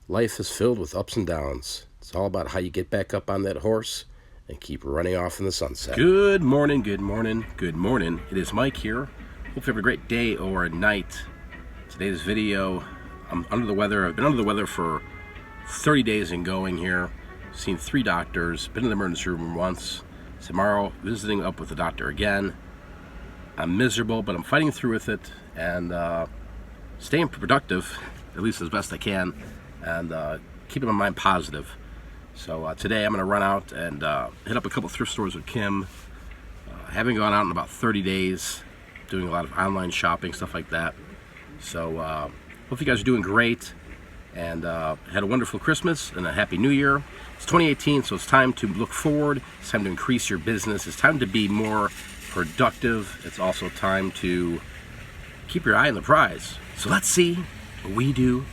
Life is filled with ups and downs. It's all about how you get back up on that horse and keep running off in the sunset. Good morning, good morning, good morning. It is Mike here. Hope you have a great day or night. Today's video, I'm under the weather. I've been under the weather for 30 days and going here. Seen 3 doctors, been in the emergency room once. Tomorrow, visiting up with the doctor again. I'm miserable, but I'm fighting through with it and staying productive, at least as best I can, and keeping my mind positive. So today I'm going to run out and hit up a couple thrift stores with Kim. Haven't gone out in about 30 days, doing a lot of online shopping, stuff like that. So hope you guys are doing great and had a wonderful Christmas and a happy New Year. It's 2018, so it's time to look forward. It's time to increase your business. It's time to be more productive. It's also time to keep your eye on the prize. So let's see what we do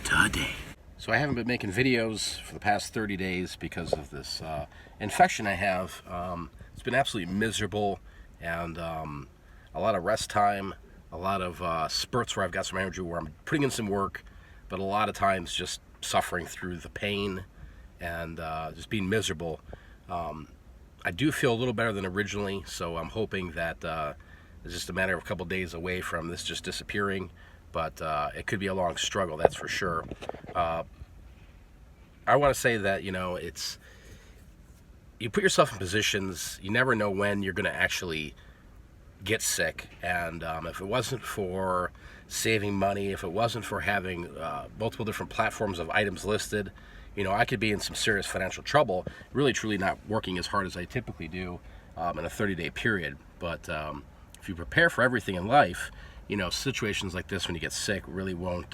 today. So I haven't been making videos for the past 30 days because of this infection I have. It's been absolutely miserable, and a lot of rest time, a lot of spurts where I've got some energy, where I'm putting in some work, but a lot of times just suffering through the pain and just being miserable. I do feel a little better than originally, so I'm hoping that it's just a matter of a couple days away from this just disappearing, but it could be a long struggle, that's for sure. I want to say that, it's, you put yourself in positions, you never know when you're going to actually get sick, and if it wasn't for saving money, if it wasn't for having multiple different platforms of items listed, I could be in some serious financial trouble, really truly not working as hard as I typically do in a 30-day period. But if you prepare for everything in life, situations like this when you get sick really won't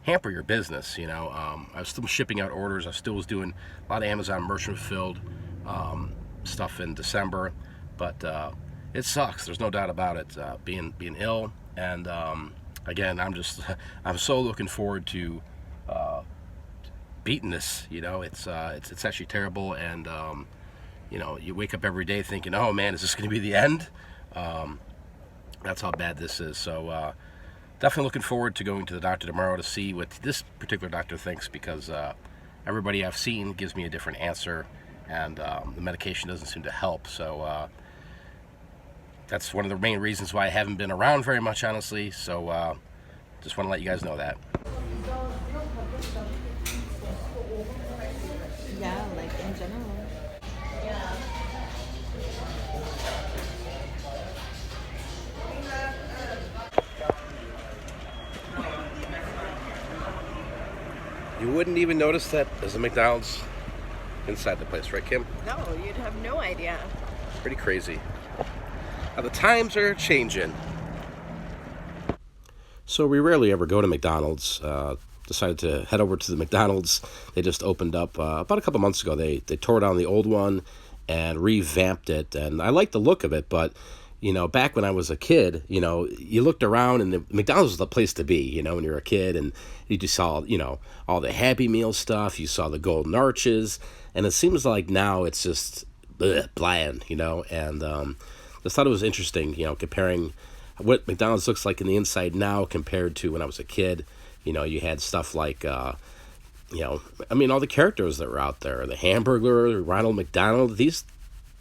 hamper your business. I was still shipping out orders. I still was doing a lot of Amazon merchant fulfilled stuff in December, but it sucks. There's no doubt about it. Being ill, and again, I'm so looking forward to beating this. It's actually terrible, and you wake up every day thinking, oh man, is this going to be the end? That's how bad this is. So definitely looking forward to going to the doctor tomorrow to see what this particular doctor thinks, because everybody I've seen gives me a different answer, and the medication doesn't seem to help. So that's one of the main reasons why I haven't been around very much, honestly. So just want to let you guys know that. Yeah, like in general. You wouldn't even notice that there's a McDonald's inside the place, right, Kim? No, you'd have no idea. Pretty crazy. Now, the times are changing. So we rarely ever go to McDonald's. Decided to head over to the McDonald's. They just opened up about a couple months ago. They tore down the old one and revamped it, and I like the look of it, but back when I was a kid, you looked around and the McDonald's was the place to be, when you were a kid, and you just saw, all the Happy Meal stuff, you saw the golden arches, and it seems like now it's just bland, and just thought it was interesting, comparing what McDonald's looks like in the inside now compared to when I was a kid. You had stuff like, all the characters that were out there, the Hamburglar, Ronald McDonald. These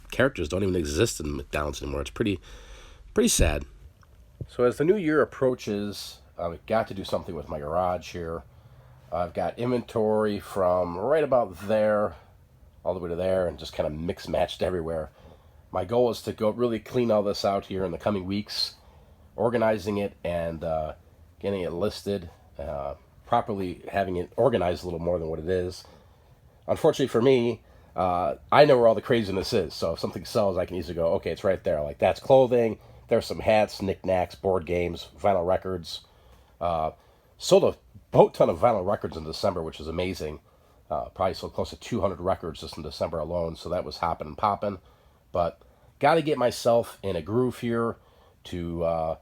characters don't even exist in McDonald's anymore. It's pretty sad. So as the new year approaches, I've got to do something with my garage here. I've got inventory from right about there all the way to there, and just kind of mixed matched everywhere. My goal is to go really clean all this out here in the coming weeks, organizing it and getting it listed, properly having it organized a little more than what it is. Unfortunately for me, I know where all the craziness is, so if something sells, I can easily go, okay, it's right there. Like, that's clothing, there's some hats, knickknacks, board games, vinyl records. Sold a boat ton of vinyl records in December, which is amazing. Probably sold close to 200 records just in December alone, so that was hopping and popping. But got to get myself in a groove here to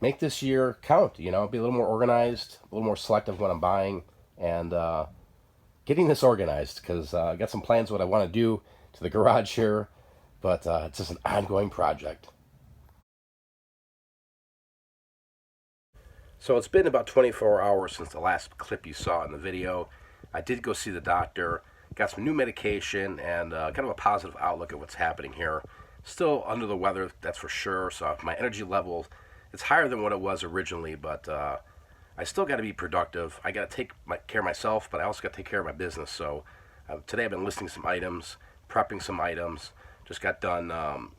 make this year count, be a little more organized, a little more selective when I'm buying, and getting this organized, because I got some plans what I want to do to the garage here, but it's just an ongoing project. So it's been about 24 hours since the last clip you saw in the video. I did go see the doctor, got some new medication, and kind of a positive outlook at what's happening here. Still under the weather, that's for sure. So my energy level, it's higher than what it was originally, but I still got to be productive. I got to take care of myself, but I also got to take care of my business. So today I've been listing some items, prepping some items. Just got done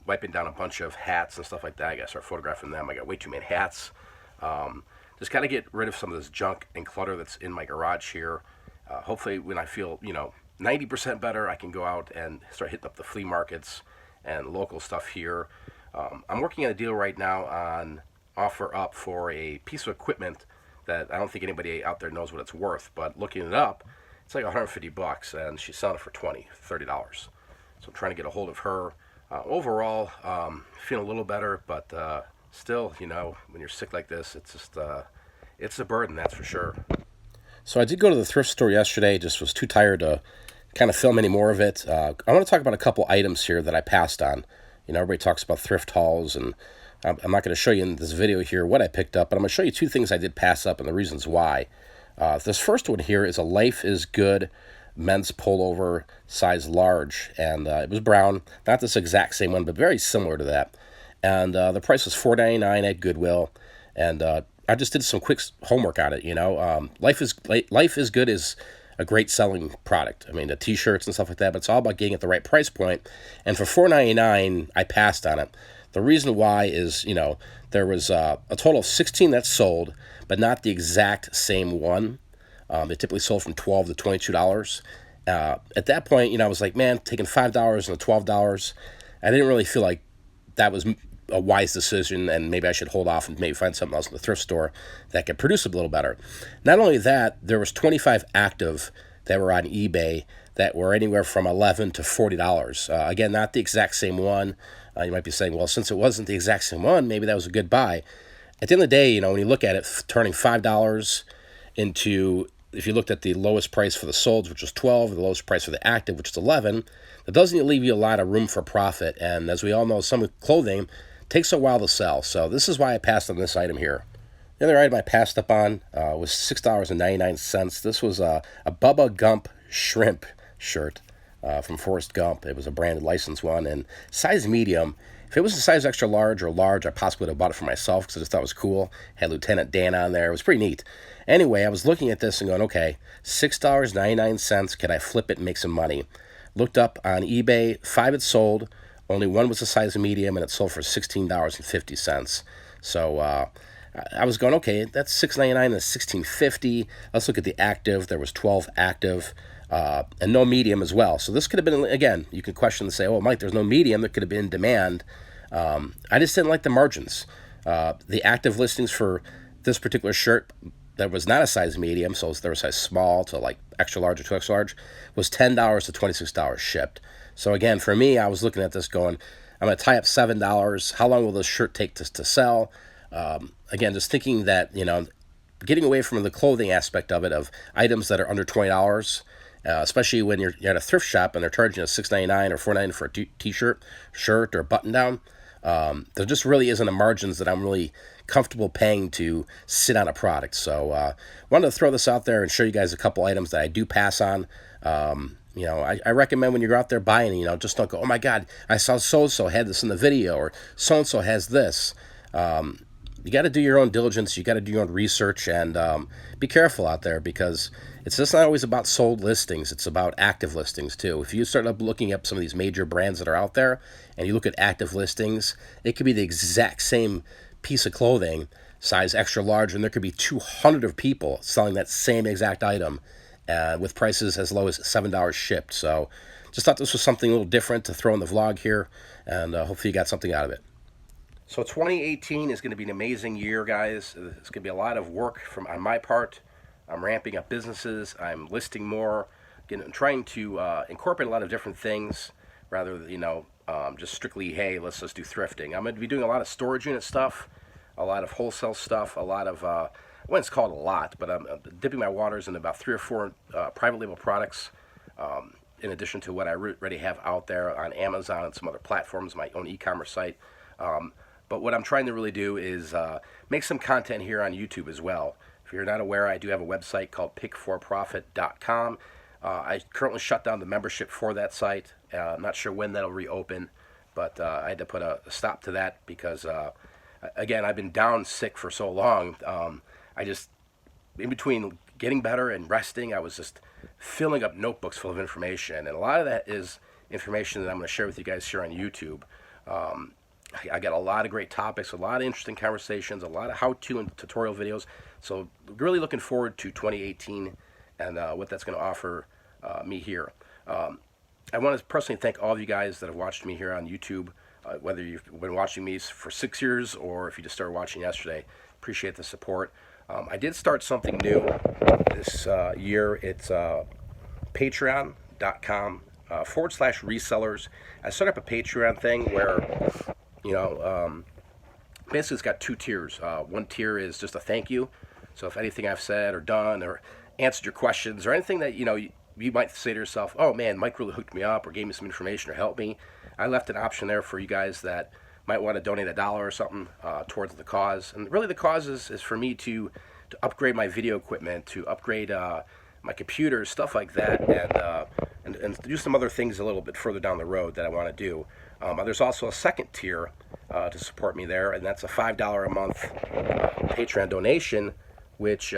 wiping down a bunch of hats and stuff like that. I got to start photographing them. I got way too many hats. Just got to get rid of some of this junk and clutter that's in my garage here. Hopefully when I feel, 90% better, I can go out and start hitting up the flea markets and local stuff here. I'm working on a deal right now on offer up for a piece of equipment that I don't think anybody out there knows what it's worth, but looking it up, it's like $150, and she's selling it for $30. So I'm trying to get a hold of her. Overall, feeling a little better, but still, when you're sick like this, it's just, it's a burden, that's for sure. So I did go to the thrift store yesterday, just was too tired to kind of film any more of it. I want to talk about a couple items here that I passed on. Everybody talks about thrift hauls, and I'm not going to show you in this video here what I picked up, but I'm going to show you two things I did pass up and the reasons why. This first one here is a Life is Good men's pullover, size large, and it was brown. Not this exact same one, but very similar to that. And the price was $4.99 at Goodwill, and I just did some quick homework on it. Life is Good is a great selling product. I mean, the T-shirts and stuff like that, but it's all about getting at the right price point. And for $4.99, I passed on it. The reason why is, there was a total of 16 that sold, but not the exact same one. They typically sold from $12 to $22. At that point, I was like, man, taking $5 and $12, I didn't really feel like that was a wise decision, and maybe I should hold off and maybe find something else in the thrift store that could produce a little better. Not only that, there was 25 active that were on eBay that were anywhere from $11 to $40. Again, not the exact same one. You might be saying, well, since it wasn't the exact same one, maybe that was a good buy. At the end of the day, when you look at it, turning $5 into, if you looked at the lowest price for the solds, which was 12, the lowest price for the active, which is 11, that doesn't leave you a lot of room for profit. And as we all know, some clothing takes a while to sell. So this is why I passed on this item here. The other item I passed up on was $6.99. This was a Bubba Gump shrimp shirt from Forrest Gump. It was a branded licensed one, and size medium. If it was a size extra large or large, I possibly would have bought it for myself because I just thought it was cool. Had Lieutenant Dan on there. It was pretty neat. Anyway, I was looking at this and going, okay, $6.99. Can I flip it and make some money? Looked up on eBay. 5 had sold. Only one was a size medium, and it sold for $16.50. So I was going, okay, that's $6.99 and $16.50. Let's look at the active. There was 12 active. And no medium as well. So this could have been, again, you could question and say, oh, Mike, there's no medium. There could have been demand. I just didn't like the margins. The active listings for this particular shirt that was not a size medium, so there was a size small to like extra large or 2 extra large, was $10 to $26 shipped. So again, for me, I was looking at this going, I'm going to tie up $7. How long will this shirt take to sell? Again, just thinking that, getting away from the clothing aspect of it, of items that are under $20, especially when you're at a thrift shop and they're charging you $6.99 or $4.99 for a t-shirt, shirt, or button down. There just really isn't a margins that I'm really comfortable paying to sit on a product. So wanted to throw this out there and show you guys a couple items that I do pass on. I recommend when you're out there buying, just don't go, oh my God, I saw so-and-so had this in the video, or so-and-so has this. You got to do your own diligence. You got to do your own research, and be careful out there, because it's just not always about sold listings. It's about active listings too. If you start up looking up some of these major brands that are out there and you look at active listings, it could be the exact same piece of clothing, size extra large, and there could be 200 of people selling that same exact item with prices as low as $7 shipped. So just thought this was something a little different to throw in the vlog here, and hopefully you got something out of it. So 2018 is going to be an amazing year, guys. It's going to be a lot of work on my part. I'm ramping up businesses. I'm listing more. Again, I'm trying to incorporate a lot of different things rather than, just strictly, hey, let's just do thrifting. I'm going to be doing a lot of storage unit stuff, a lot of wholesale stuff, a lot of, I wouldn't call it a lot, but I'm dipping my waters in about 3 or 4 private label products, in addition to what I already have out there on Amazon and some other platforms, my own e-commerce site. But what I'm trying to really do is make some content here on YouTube as well. If you're not aware, I do have a website called pickforprofit.com. I currently shut down the membership for that site. I'm not sure when that'll reopen, but I had to put a stop to that because, again, I've been down sick for so long. I just, in between getting better and resting, I was just filling up notebooks full of information. And a lot of that is information that I'm going to share with you guys here on YouTube. I got a lot of great topics, a lot of interesting conversations, a lot of how-to and tutorial videos. So really looking forward to 2018 and what that's going to offer me here. I want to personally thank all of you guys that have watched me here on YouTube, whether you've been watching me for 6 years or if you just started watching yesterday. Appreciate the support. I did start something new this year. It's patreon.com /resellers. I set up a Patreon thing where, basically it's got 2 tiers. One tier is just a thank you. So if anything I've said or done or answered your questions or anything that, you might say to yourself, oh man, Mike really hooked me up or gave me some information or helped me, I left an option there for you guys that might want to donate $1 or something towards the cause. And really the cause is for me to upgrade my video equipment, to upgrade my computers, stuff like that, and to do some other things a little bit further down the road that I want to do. There's also a second tier to support me there, and that's a $5 a month Patreon donation, which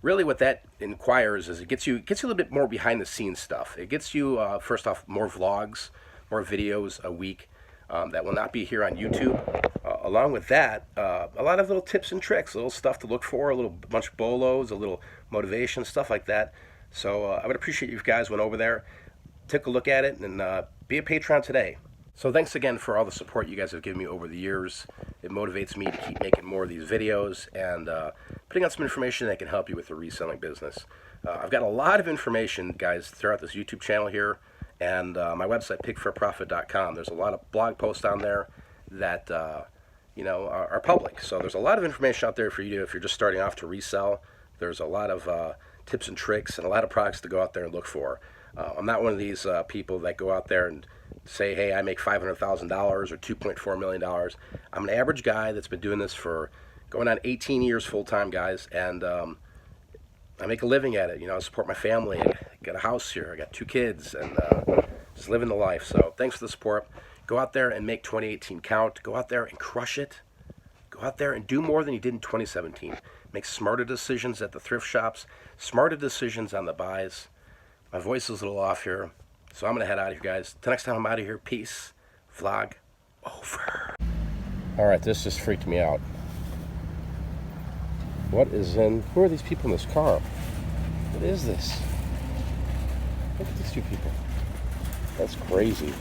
really what that inquires is it gets you a little bit more behind the scenes stuff. It gets you, first off, more vlogs, more videos a week that will not be here on YouTube. Along with that, a lot of little tips and tricks, little stuff to look for, a little bunch of bolos, a little motivation, stuff like that. So I would appreciate you guys went over there, take a look at it, and be a Patreon today. So thanks again for all the support you guys have given me over the years. It motivates me to keep making more of these videos and putting out some information that can help you with the reselling business. I've got a lot of information, guys, throughout this YouTube channel here, and my website, pickforprofit.com. There's a lot of blog posts on there that are public. So there's a lot of information out there for you if you're just starting off to resell. There's a lot of tips and tricks and a lot of products to go out there and look for. I'm not one of these people that go out there and say, hey, I make $500,000 or $2.4 million. I'm an average guy that's been doing this for going on 18 years full-time, guys, and I make a living at it. I support my family. I got a house here. I got 2 kids, and just living the life. So thanks for the support. Go out there and make 2018 count. Go out there and crush it. Go out there and do more than you did in 2017. Make smarter decisions at the thrift shops, smarter decisions on the buys. My voice is a little off here, so I'm going to head out of here, guys. Till next time I'm out of here, peace. Vlog over. All right, this just freaked me out. Who are these people in this car? What is this? Look at these 2 people. That's crazy.